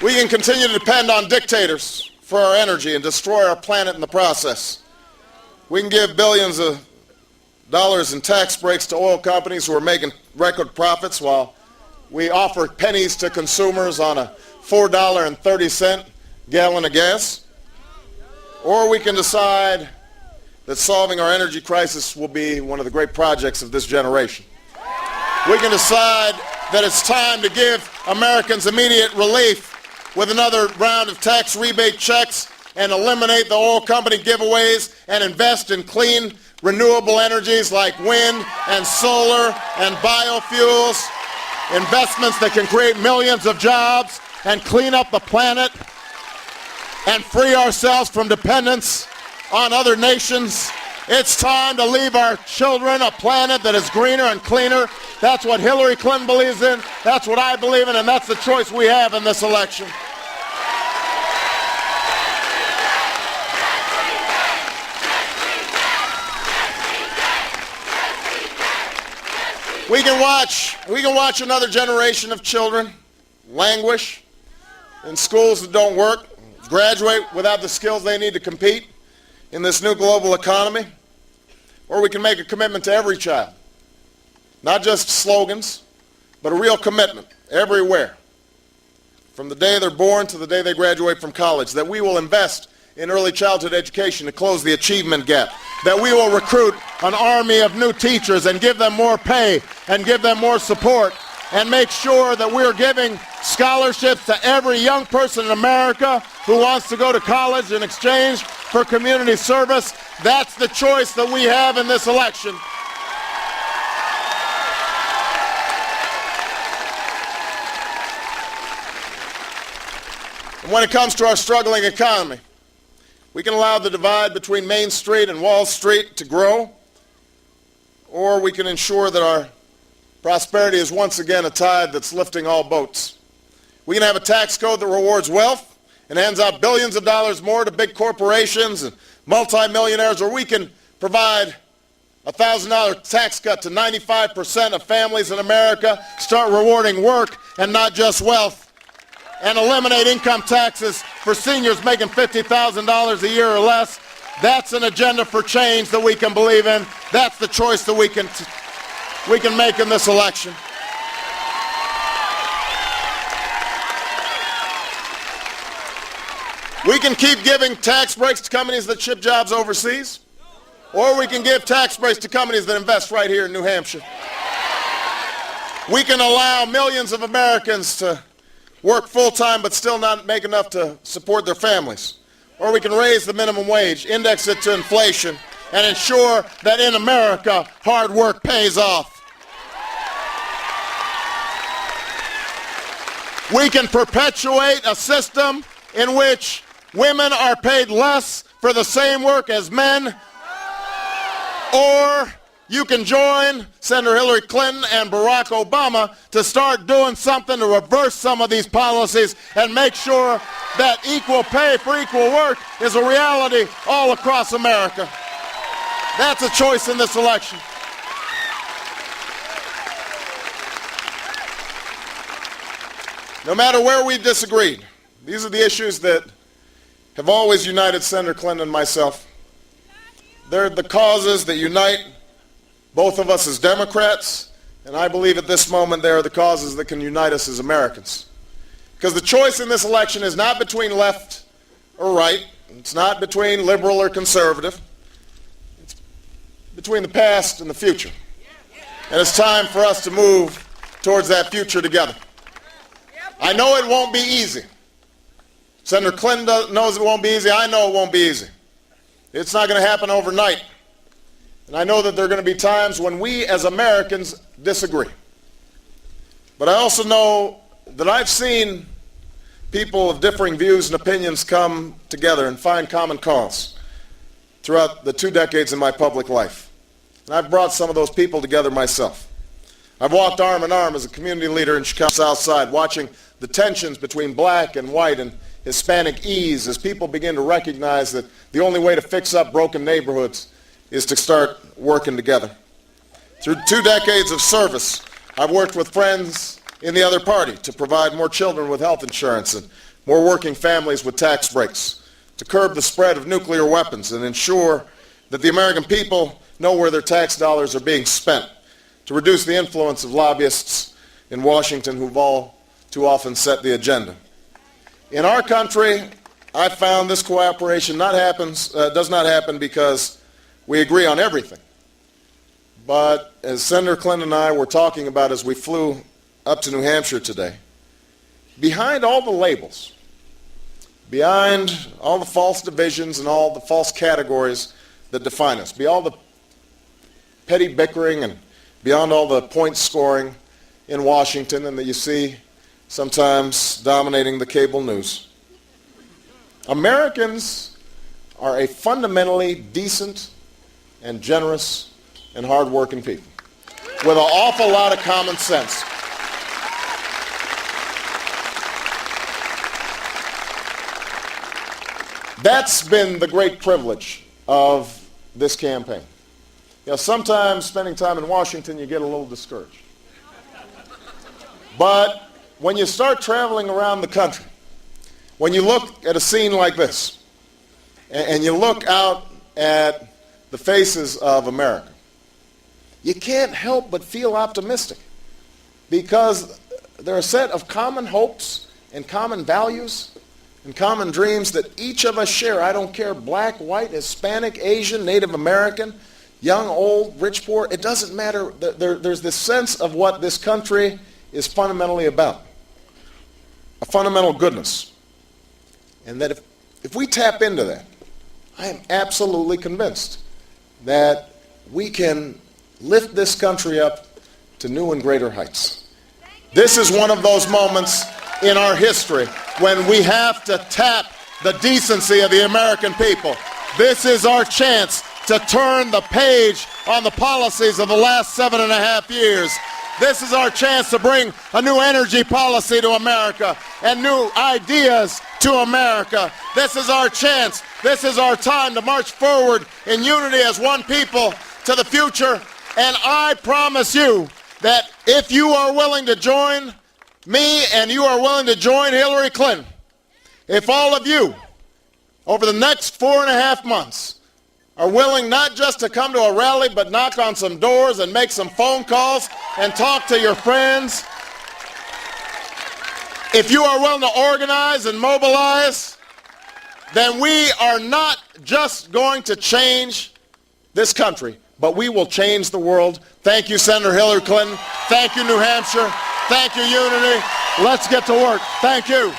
We can continue to depend on dictators for our energy and destroy our planet in the process. We can give billions of dollars in tax breaks to oil companies who are making record profits while we offer pennies to consumers on a $4.30 gallon of gas. Or we can decide that solving our energy crisis will be one of the great projects of this generation. We can decide that it's time to give Americans immediate relief with another round of tax rebate checks and eliminate the oil company giveaways and invest in clean, renewable energies like wind and solar and biofuels, investments that can create millions of jobs and clean up the planet and free ourselves from dependence on other nations. It's time to leave our children a planet that is greener and cleaner. That's what Hillary Clinton believes in, that's what I believe in, and that's the choice we have in this election. We can watch another generation of children languish in schools that don't work, graduate without the skills they need to compete in this new global economy. Or we can make a commitment to every child, not just slogans, but a real commitment everywhere, from the day they're born to the day they graduate from college, that we will invest in early childhood education to close the achievement gap, that we will recruit an army of new teachers and give them more pay and give them more support, and make sure that we're giving scholarships to every young person in America who wants to go to college in exchange for community service. That's the choice that we have in this election. And when it comes to our struggling economy, we can allow the divide between Main Street and Wall Street to grow, or we can ensure that our prosperity is once again a tide that's lifting all boats. We can have a tax code that rewards wealth and hands out billions of dollars more to big corporations and multimillionaires, or we can provide a $1,000 tax cut to 95% of families in America, start rewarding work and not just wealth, and eliminate income taxes for seniors making $50,000 a year or less. That's an agenda for change that we can believe in. That's the choice that we can make in this election. We can keep giving tax breaks to companies that ship jobs overseas, or we can give tax breaks to companies that invest right here in New Hampshire. We can allow millions of Americans to work full-time but still not make enough to support their families. Or we can raise the minimum wage, index it to inflation, and ensure that in America, hard work pays off. We can perpetuate a system in which women are paid less for the same work as men, or you can join Senator Hillary Clinton and Barack Obama to start doing something to reverse some of these policies and make sure that equal pay for equal work is a reality all across America. That's a choice in this election. No matter where we've disagreed, these are the issues that have always united Senator Clinton and myself. They're the causes that unite both of us as Democrats, and I believe at this moment they are the causes that can unite us as Americans. Because the choice in this election is not between left or right. It's not between liberal or conservative. It's between the past and the future. And it's time for us to move towards that future together. I know it won't be easy. Senator Clinton knows it won't be easy. I know it won't be easy. It's not going to happen overnight. And I know that there are going to be times when we as Americans disagree. But I also know that I've seen people of differing views and opinions come together and find common cause throughout the 2 decades in my public life. And I've brought some of those people together myself. I've walked arm in arm as a community leader in Chicago's South Side, watching the tensions between black and white and Hispanic ease as people begin to recognize that the only way to fix up broken neighborhoods is to start working together. Through 2 decades of service, I've worked with friends in the other party to provide more children with health insurance and more working families with tax breaks, to curb the spread of nuclear weapons and ensure that the American people know where their tax dollars are being spent, to reduce the influence of lobbyists in Washington who've all too often set the agenda. In our country, I found this cooperation does not happen because we agree on everything. But as Senator Clinton and I were talking about as we flew up to New Hampshire today, behind all the labels, behind all the false divisions and all the false categories that define us, beyond all the petty bickering and beyond all the point scoring in Washington and that you see sometimes dominating the cable news, Americans are a fundamentally decent and generous and hard-working people with an awful lot of common sense. That's been the great privilege of this campaign. You know, sometimes spending time in Washington, you get a little discouraged. But when you start traveling around the country, when you look at a scene like this, and you look out at the faces of America, you can't help but feel optimistic because there are a set of common hopes and common values and common dreams that each of us share. I don't care, black, white, Hispanic, Asian, Native American, young, old, rich, poor. It doesn't matter. There's this sense of what this country is fundamentally about, a fundamental goodness. And that if we tap into that, I am absolutely convinced that we can lift this country up to new and greater heights. This is one of those moments in our history when we have to tap the decency of the American people. This is our chance to turn the page on the policies of the last 7.5 years. This is our chance to bring a new energy policy to America and new ideas to America. This is our chance. This is our time to march forward in unity as one people to the future. And I promise you that if you are willing to join me and you are willing to join Hillary Clinton, if all of you over the next 4.5 months are willing not just to come to a rally but knock on some doors and make some phone calls and talk to your friends, if you are willing to organize and mobilize, then we are not just going to change this country, but we will change the world. Thank you, Senator Hillary Clinton. Thank you, New Hampshire. Thank you, Unity. Let's get to work. Thank you.